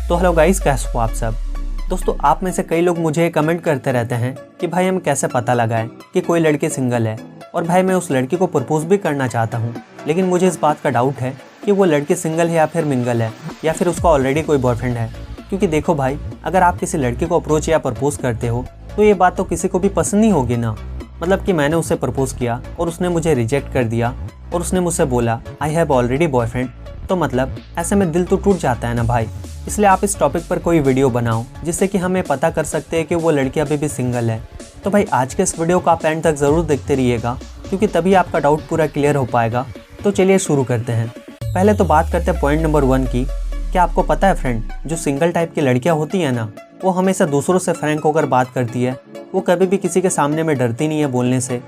तो hello guys, कैसे हो आप सब। दोस्तों, आप में से कई लोग मुझे कमेंट करते रहते हैं कि भाई हम कैसे पता लगाएं कि कोई लड़की सिंगल है, और भाई मैं उस लड़की को प्रपोज भी करना चाहता हूं, लेकिन मुझे इस बात का डाउट है कि वो लड़की सिंगल है या फिर मिंगल है, या फिर उसका ऑलरेडी कोई बॉयफ्रेंड है। क्योंकि देखो भाई, अगर आप किसी लड़की को अप्रोच या प्रपोज करते हो तो ये बात तो किसी को भी पसंद नहीं होगी ना। मतलब कि मैंने उसे प्रपोज किया और उसने मुझे रिजेक्ट कर दिया और उसने मुझसे बोला आई हैव ऑलरेडी बॉयफ्रेंड, तो मतलब ऐसे में दिल तो टूट जाता है ना भाई। इसलिए आप इस टॉपिक पर कोई वीडियो बनाओ जिससे कि हमें पता कर सकते हैं कि वो लड़की अभी भी सिंगल है। तो भाई आज के इस वीडियो को आप एंड तक ज़रूर देखते रहिएगा, क्योंकि तभी आपका डाउट पूरा क्लियर हो पाएगा। तो चलिए शुरू करते हैं। पहले तो बात करते हैं पॉइंट नंबर 1 की। क्या आपको पता है फ्रेंड, जो सिंगल टाइप की लड़कियाँ होती हैं ना, वो हमेशा दूसरों से फ्रैंक होकर बात करती है। वो कभी भी किसी के सामने में डरती नहीं है बोलने से।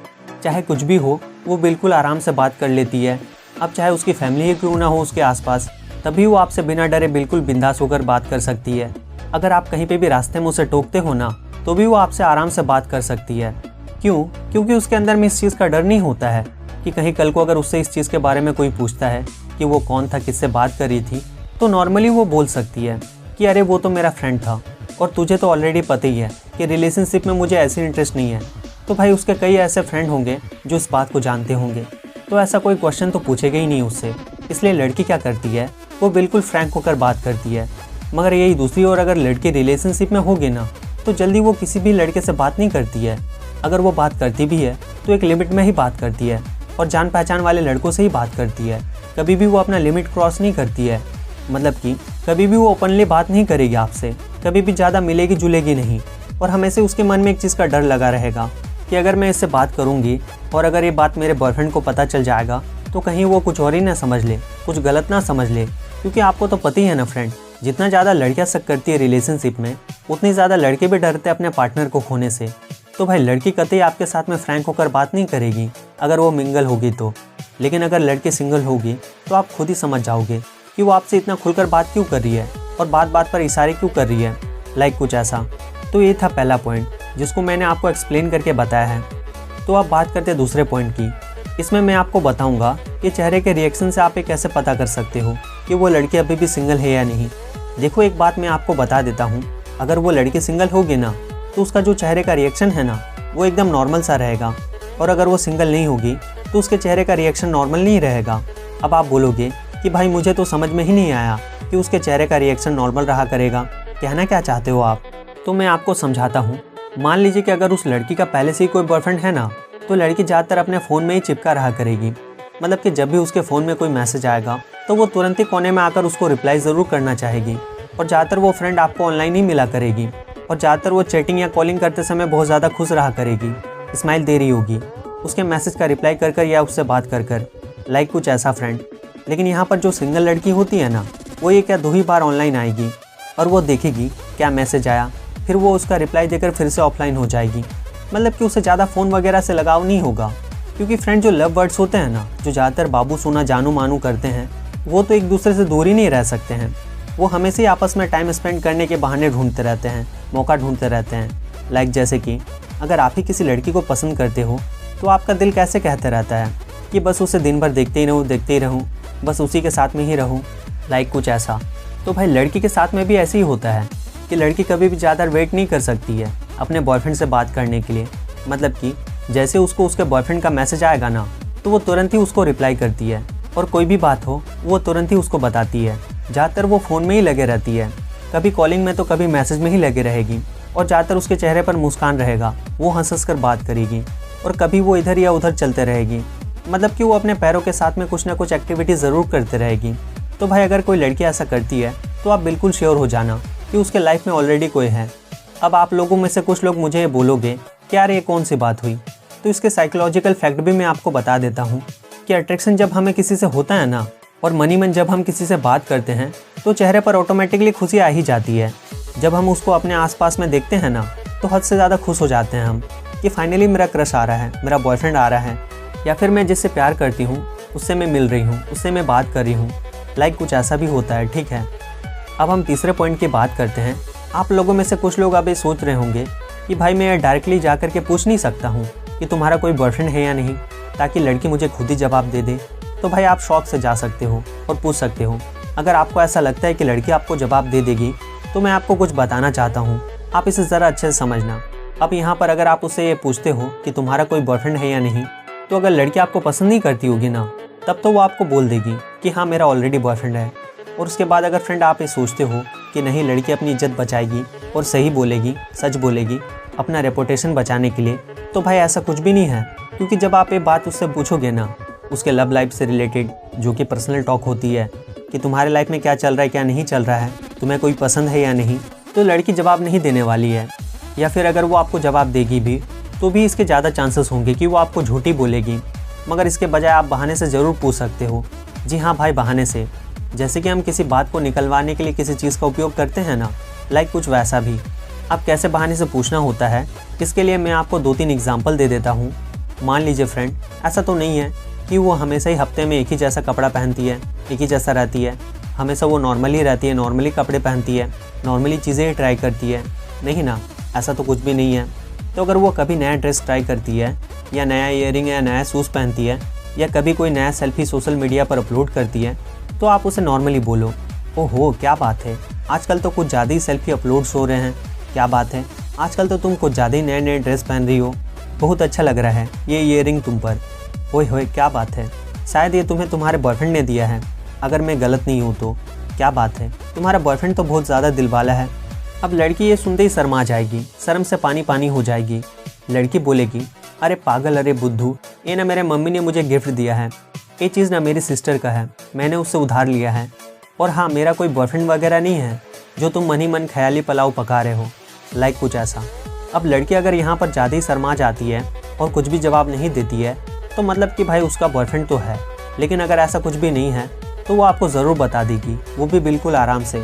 चाहे कुछ भी हो, वो बिल्कुल आराम से बात कर लेती है। अब चाहे उसकी फैमिली ही क्यों ना हो उसके आसपास, तभी वो आपसे बिना डरे बिल्कुल बिंदास होकर बात कर सकती है। अगर आप कहीं पे भी रास्ते में उसे टोकते हो ना, तो भी वो आपसे आराम से बात कर सकती है। क्यों? क्योंकि उसके अंदर में इस चीज़ का डर नहीं होता है कि कहीं कल को अगर उससे इस चीज़ के बारे में कोई पूछता है कि वो कौन था, किससे बात कर रही थी, तो नॉर्मली वो बोल सकती है कि अरे वो तो मेरा फ्रेंड था, और तुझे तो ऑलरेडी पता ही है कि रिलेशनशिप में मुझे ऐसी इंटरेस्ट नहीं है। तो भाई उसके कई ऐसे फ्रेंड होंगे जो इस बात को जानते होंगे, तो ऐसा कोई क्वेश्चन तो पूछेगा ही नहीं उससे। इसलिए लड़की क्या करती है, वो बिल्कुल फ्रैंक होकर बात करती है। मगर यही दूसरी ओर अगर लड़की रिलेशनशिप में होगी ना, तो जल्दी वो किसी भी लड़के से बात नहीं करती है। अगर वो बात करती भी है तो एक लिमिट में ही बात करती है, और जान पहचान वाले लड़कों से ही बात करती है। कभी भी वो अपना लिमिट क्रॉस नहीं करती है। मतलब कि कभी भी वो ओपनली बात नहीं करेगी आपसे, कभी भी ज़्यादा मिलेगी जुलेगी नहीं। और हमेशा उसके मन में एक चीज़ का डर लगा रहेगा कि अगर मैं इससे बात करूँगी और अगर ये बात मेरे बॉयफ्रेंड को पता चल जाएगा तो कहीं वो कुछ और ही ना समझ ले, कुछ गलत ना समझ ले। क्योंकि आपको तो पता ही है ना फ्रेंड, जितना ज़्यादा लड़कियाँ शक करती है रिलेशनशिप में, उतनी ज़्यादा लड़के भी डरते हैं अपने पार्टनर को खोने से। तो भाई लड़की कतई आपके साथ में फ्रैंक होकर बात नहीं करेगी अगर वो मिंगल होगी तो। लेकिन अगर लड़की सिंगल होगी तो आप खुद ही समझ जाओगे कि वो आपसे इतना खुलकर बात क्यों कर रही है और बात बात पर इशारे क्यों कर रही है, लाइक कुछ ऐसा। तो ये था पहला पॉइंट जिसको मैंने आपको एक्सप्लेन करके बताया है। तो अब बात करते हैं दूसरे पॉइंट की। इसमें मैं आपको बताऊंगा कि चेहरे के रिएक्शन से आप ये कैसे पता कर सकते हो कि वो लड़की अभी भी सिंगल है या नहीं। देखो, एक बात मैं आपको बता देता हूँ, अगर वो लड़की सिंगल होगी ना, तो उसका जो चेहरे का रिएक्शन है ना, वो एकदम नॉर्मल सा रहेगा। और अगर वो सिंगल नहीं होगी तो उसके चेहरे का रिएक्शन नॉर्मल नहीं रहेगा। अब आप बोलोगे कि भाई मुझे तो समझ में ही नहीं आया कि उसके चेहरे का रिएक्शन नॉर्मल रहा करेगा, कहना क्या चाहते हो आप। तो मैं आपको समझाता हूँ। मान लीजिए कि अगर उस लड़की का पहले से ही कोई बॉयफ्रेंड है ना, तो लड़की ज़्यादातर अपने फ़ोन में ही चिपका रहा करेगी। मतलब कि जब भी उसके फ़ोन में कोई मैसेज आएगा तो वो तुरंत ही कोने में आकर उसको रिप्लाई ज़रूर करना चाहेगी। और ज़्यादातर वो फ्रेंड आपको ऑनलाइन ही मिला करेगी, और ज़्यादातर वो चैटिंग या कॉलिंग करते समय बहुत ज़्यादा खुश रहा करेगी, स्माइल दे रही होगी उसके मैसेज का रिप्लाई कर कर या उससे बात कर कर, लाइक कुछ ऐसा फ्रेंड। लेकिन यहाँ पर जो सिंगल लड़की होती है ना, वो ये क्या 2 ही बार ऑनलाइन आएगी और वो देखेगी क्या मैसेज आया, फिर वो उसका रिप्लाई देकर फिर से ऑफलाइन हो जाएगी। मतलब कि उसे ज़्यादा फ़ोन वगैरह से लगाव नहीं होगा। क्योंकि फ्रेंड जो लव वर्ड्स होते हैं ना, जो ज़्यादातर बाबू सोना जानू मानू करते हैं, वो तो एक दूसरे से दूर ही नहीं रह सकते हैं। वो हमेशा ही आपस में टाइम स्पेंड करने के बहाने ढूंढते रहते हैं, मौका ढूंढते रहते हैं। लाइक जैसे कि अगर आप ही किसी लड़की को पसंद करते हो तो आपका दिल कैसे कहते रहता है कि बस उसे दिन भर देखते ही रहूँ, बस उसी के साथ में ही रहूँ, लाइक कुछ ऐसा। तो भाई लड़की के साथ में भी ऐसे ही होता है कि लड़की कभी भी ज़्यादा वेट नहीं कर सकती है अपने बॉयफ्रेंड से बात करने के लिए। मतलब कि जैसे उसको उसके बॉयफ्रेंड का मैसेज आएगा ना, तो वो तुरंत ही उसको रिप्लाई करती है, और कोई भी बात हो वो तुरंत ही उसको बताती है। ज़्यादातर वो फ़ोन में ही लगे रहती है, कभी कॉलिंग में तो कभी मैसेज में ही लगे रहेगी, और ज़्यादातर उसके चेहरे पर मुस्कान रहेगा, वो हंस कर बात करेगी, और कभी वो इधर या उधर चलते रहेगी। मतलब कि वो अपने पैरों के साथ में कुछ ना कुछ एक्टिविटी ज़रूर करते रहेगी। तो भाई अगर कोई लड़की ऐसा करती है तो आप बिल्कुल श्योर हो जाना कि उसके लाइफ में ऑलरेडी कोई है। अब आप लोगों में से कुछ लोग मुझे ये बोलोगे कि यार ये कौन सी बात हुई। तो इसके साइकोलॉजिकल फैक्ट भी मैं आपको बता देता हूँ कि अट्रैक्शन जब हमें किसी से होता है ना, और मन जब हम किसी से बात करते हैं, तो चेहरे पर ऑटोमेटिकली खुशी आ ही जाती है। जब हम उसको अपने आसपास में देखते हैं ना, तो हद से ज़्यादा खुश हो जाते हैं हम कि फाइनली मेरा क्रश आ रहा है, मेरा बॉयफ्रेंड आ रहा है, या फिर मैं जिससे प्यार करती हूँ उससे मैं मिल रही हूँ, उससे मैं बात कर रही हूँ, लाइक कुछ ऐसा भी होता है। ठीक है, अब हम तीसरे पॉइंट की बात करते हैं। आप लोगों में से कुछ लोग अब ये सोच रहे होंगे कि भाई मैं डायरेक्टली जा कर के पूछ नहीं सकता हूँ कि तुम्हारा कोई बॉयफ्रेंड है या नहीं, ताकि लड़की मुझे खुद ही जवाब दे दे। तो भाई आप शौक से जा सकते हो और पूछ सकते हो अगर आपको ऐसा लगता है कि लड़की आपको जवाब दे देगी तो मैं आपको कुछ बताना चाहता हूँ, आप इसे ज़रा अच्छे से समझना। अब यहाँ पर अगर आप उससे ये पूछते हो कि तुम्हारा कोई बॉयफ्रेंड है या नहीं, तो अगर लड़की आपको पसंद नहीं करती होगी ना, तब तो वो आपको बोल देगी कि हाँ मेरा ऑलरेडी बॉयफ्रेंड है। और उसके बाद अगर फ्रेंड आप ये सोचते हो कि नहीं लड़की अपनी इज्जत बचाएगी और सही बोलेगी, सच बोलेगी अपना रेपुटेशन बचाने के लिए, तो भाई ऐसा कुछ भी नहीं है। क्योंकि जब आप ये बात उससे पूछोगे ना, उसके लव लाइफ से रिलेटेड जो कि पर्सनल टॉक होती है कि तुम्हारे लाइफ में क्या चल रहा है क्या नहीं चल रहा है, तुम्हें कोई पसंद है या नहीं, तो लड़की जवाब नहीं देने वाली है। या फिर अगर वो आपको जवाब देगी भी तो भी इसके ज़्यादा चांसेस होंगे कि वो आपको झूठी बोलेगी। मगर इसके बजाय आप बहाने से ज़रूर पूछ सकते हो। जी हाँ भाई, बहाने से, जैसे कि हम किसी बात को निकलवाने के लिए किसी चीज़ का उपयोग करते हैं ना, लाइक कुछ वैसा भी। अब कैसे बहाने से पूछना होता है, इसके लिए मैं आपको 2-3 एग्जाम्पल दे देता हूँ। मान लीजिए फ्रेंड, ऐसा तो नहीं है कि वो हमेशा ही हफ्ते में एक ही जैसा कपड़ा पहनती है, एक ही जैसा रहती है, हमेशा वो नॉर्मली रहती है, नॉर्मली कपड़े पहनती है, नॉर्मली चीज़ें ही ट्राई करती है, नहीं ना, ऐसा तो कुछ भी नहीं है। तो अगर वो कभी नया ड्रेस ट्राई करती है या नया ईयरिंग या नया शूज़ पहनती है या कभी कोई नया सेल्फी सोशल मीडिया पर अपलोड करती है, तो आप उसे नॉर्मली बोलो, ओहो क्या बात है, आजकल तो कुछ ज़्यादा ही सेल्फी अपलोड्स हो रहे हैं, क्या बात है, आजकल तो तुम कुछ ज़्यादा ही नए नए ड्रेस पहन रही हो, बहुत अच्छा लग रहा है ये ईयरिंग तुम पर, ओए होए क्या बात है, शायद ये तुम्हें तुम्हारे बॉयफ्रेंड ने दिया है, अगर मैं गलत नहीं हूँ तो, क्या बात है, तुम्हारा बॉयफ्रेंड तो बहुत ज़्यादा दिलवाला है। अब लड़की ये सुनते ही शर्मा जाएगी, शर्म से पानी पानी हो जाएगी। लड़की बोलेगी, अरे पागल, अरे बुद्धू, ये ना मेरे मम्मी ने मुझे गिफ्ट दिया है, ये चीज़ ना मेरी सिस्टर का है, मैंने उससे उधार लिया है, और हाँ मेरा कोई बॉयफ्रेंड वगैरह नहीं है जो तुम मन ही मन ख्याली पुलाव पका रहे हो, लाइक कुछ ऐसा। अब लड़की अगर यहाँ पर ज़्यादा ही शर्मा जाती है और कुछ भी जवाब नहीं देती है, तो मतलब कि भाई उसका बॉयफ्रेंड तो है, लेकिन अगर ऐसा कुछ भी नहीं है तो वो आपको ज़रूर बता देगी, वो भी बिल्कुल आराम से।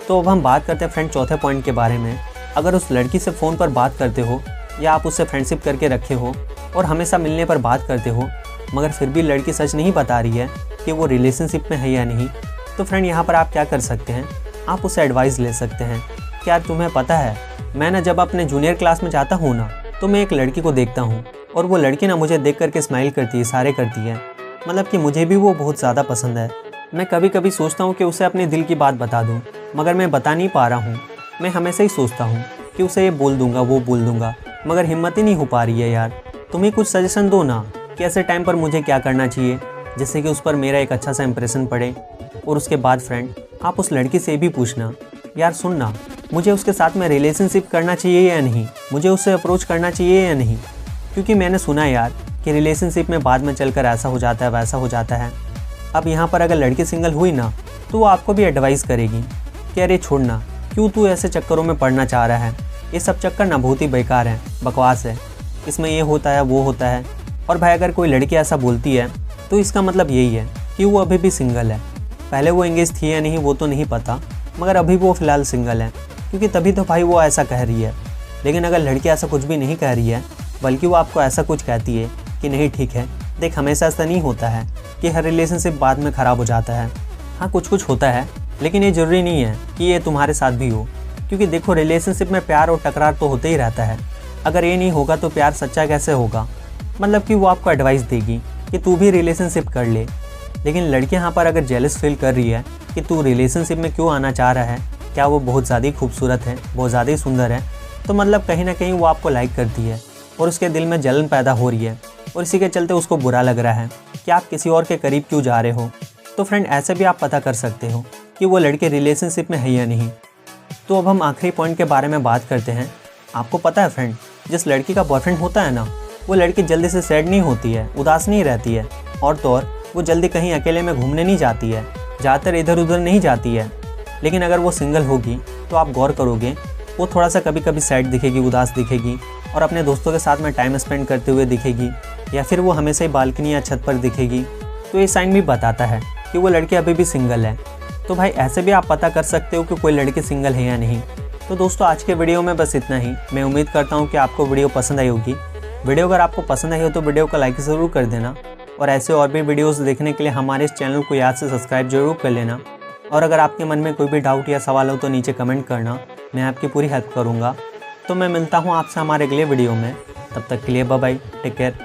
तो अब हम बात करते हैं फ्रेंड चौथे पॉइंट के बारे में। अगर उस लड़की से फ़ोन पर बात करते हो या आप उससे फ्रेंडशिप करके रखे हो और हमेशा मिलने पर बात करते हो, मगर फिर भी लड़की सच नहीं बता रही है कि वो रिलेशनशिप में है या नहीं, तो फ्रेंड यहाँ पर आप क्या कर सकते हैं, आप उससे एडवाइस ले सकते हैं। क्या तुम्हें पता है, मैं ना जब अपने जूनियर क्लास में जाता हूँ ना, तो मैं एक लड़की को देखता हूँ और वो लड़की ना मुझे देख करके स्माइल करती है, इशारे करती है, मतलब कि मुझे भी वो बहुत ज़्यादा पसंद है। मैं कभी कभी सोचता हूँ कि उसे अपने दिल की बात बता दूँ, मगर मैं बता नहीं पा रहा हूँ। मैं हमेशा ही सोचता हूँ कि उसे ये बोल दूँगा, वो बोल दूँगा, मगर हिम्मत ही नहीं हो पा रही है यार। तुम ही कुछ सजेशन दो ना कि ऐसे टाइम पर मुझे क्या करना चाहिए जिससे कि उस पर मेरा एक अच्छा सा इंप्रेशन पड़े। और उसके बाद फ्रेंड आप उस लड़की से भी पूछना, यार सुनना, मुझे उसके साथ में रिलेशनशिप करना चाहिए या नहीं, मुझे उससे अप्रोच करना चाहिए या नहीं, क्योंकि मैंने सुना यार कि रिलेशनशिप में बाद में चलकर ऐसा हो जाता है, वैसा हो जाता है। अब यहाँ पर अगर लड़की सिंगल हुई ना, तो वो आपको भी एडवाइस करेगी कि अरे छोड़ना, क्यों तू ऐसे चक्करों में पड़ना चाह रहा है, ये सब चक्कर ना बहुत ही बेकार है, बकवास है, इसमें ये होता है वो होता है। और भाई अगर कोई लड़की ऐसा बोलती है तो इसका मतलब यही है कि वो अभी भी सिंगल है। पहले वो एंगेज थी या नहीं वो तो नहीं पता, मगर अभी वो फ़िलहाल सिंगल है, क्योंकि तभी तो भाई वो ऐसा कह रही है। लेकिन अगर लड़की ऐसा कुछ भी नहीं कह रही है, बल्कि वो आपको ऐसा कुछ कहती है कि नहीं ठीक है, देख हमेशा ऐसा नहीं होता है कि हर रिलेशनशिप बाद में ख़राब हो जाता है। हाँ कुछ कुछ होता है, लेकिन ये ज़रूरी नहीं है कि ये तुम्हारे साथ भी हो, क्योंकि देखो रिलेशनशिप में प्यार और टकरार तो होते ही रहता है। अगर ये नहीं होगा तो प्यार सच्चा कैसे होगा। मतलब कि वो आपको एडवाइस देगी कि तू भी रिलेशनशिप कर ले। लेकिन लड़की यहाँ पर अगर जेलस फील कर रही है कि तू रिलेशनशिप में क्यों आना चाह रहा है, क्या वो बहुत ज़्यादा ही खूबसूरत है, बहुत ज़्यादा ही सुंदर है, तो मतलब कहीं ना कहीं वो आपको लाइक करती है और उसके दिल में जलन पैदा हो रही है और इसी के चलते उसको बुरा लग रहा है कि आप किसी और के करीब क्यों जा रहे हो। तो फ्रेंड ऐसे भी आप पता कर सकते हो कि वो लड़के रिलेशनशिप में है या नहीं। तो अब हम आखिरी पॉइंट के बारे में बात करते हैं। आपको पता है फ्रेंड, जिस लड़की का बॉयफ्रेंड होता है ना, वो लड़की जल्दी से सैड नहीं होती है, उदास नहीं रहती है, और तो और वो जल्दी कहीं अकेले में घूमने नहीं जाती है, ज़्यादातर इधर उधर नहीं जाती है। लेकिन अगर वो सिंगल होगी तो आप गौर करोगे वो थोड़ा सा कभी कभी सैड दिखेगी, उदास दिखेगी और अपने दोस्तों के साथ में टाइम स्पेंड करते हुए दिखेगी, या फिर वो हमेशा ही बालकनी या छत पर दिखेगी। तो ये साइन भी बताता है कि वो लड़की अभी भी सिंगल है। तो भाई ऐसे भी आप पता कर सकते हो कि कोई लड़की सिंगल है या नहीं। तो दोस्तों आज के वीडियो में बस इतना ही। मैं उम्मीद करता हूँ कि आपको वीडियो पसंद आई होगी। वीडियो अगर आपको पसंद आई हो तो वीडियो को लाइक ज़रूर कर देना, और ऐसे और भी वीडियोस देखने के लिए हमारे इस चैनल को याद से सब्सक्राइब जरूर कर लेना। और अगर आपके मन में कोई भी डाउट या सवाल हो तो नीचे कमेंट करना, मैं आपकी पूरी हेल्प करूँगा। तो मैं मिलता हूँ आपसे हमारे अगले वीडियो में, तब तक के लिए बाय बाय, टेक केयर।